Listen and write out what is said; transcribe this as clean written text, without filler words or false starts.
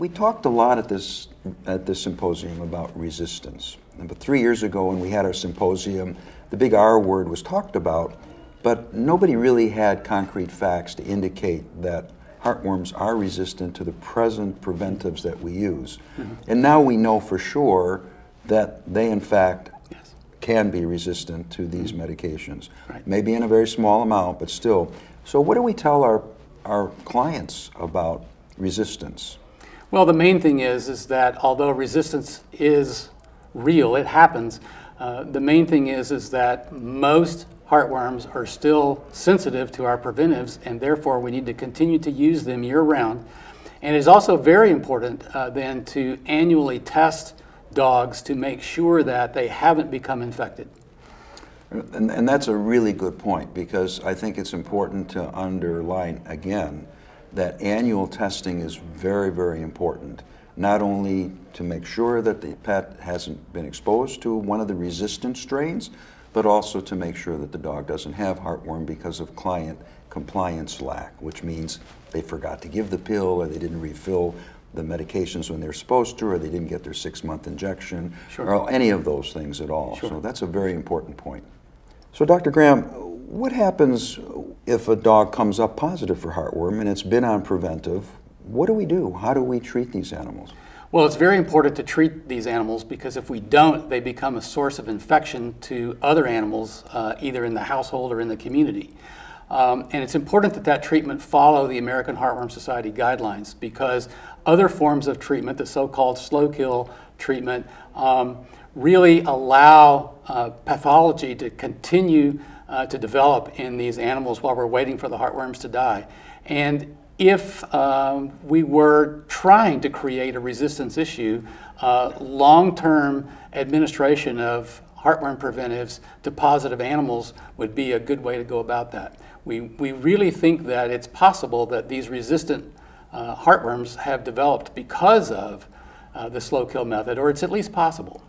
We talked a lot at this symposium about resistance. But 3 years ago when we had our symposium, the big R word was talked about, but nobody really had concrete facts to indicate that heartworms are resistant to the present preventives that we use. And now we know for sure that they in fact can be resistant to these medications. Maybe in a very small amount, but still. So what do we tell our clients about resistance? Well, the main thing is that although resistance is real, it happens, the main thing is that most heartworms are still sensitive to our preventives, and therefore we need to continue to use them year-round. And it is also very important then to annually test dogs to make sure that they haven't become infected. And that's a really good point, because I think it's important to underline again that annual testing is very, very important, not only to make sure that the pet hasn't been exposed to one of the resistant strains, but also to make sure that the dog doesn't have heartworm because of client compliance lack, which means they forgot to give the pill, or they didn't refill the medications when they're supposed to, or they didn't get their 6-month injection, or any of those things at all. So that's a very important point. So Dr. Graham, what happens if a dog comes up positive for heartworm and it's been on preventive? What do we do? How do we treat these animals? Well, it's very important to treat these animals, because if we don't, they become a source of infection to other animals, either in the household or in the community. And it's important that that treatment follow the American Heartworm Society guidelines, because other forms of treatment, the so-called slow kill treatment, really allow pathology to continue to develop in these animals while we're waiting for the heartworms to die. And if we were trying to create a resistance issue, long-term administration of heartworm preventives to positive animals would be a good way to go about that. We really think that it's possible that these resistant heartworms have developed because of the slow kill method, or it's at least possible.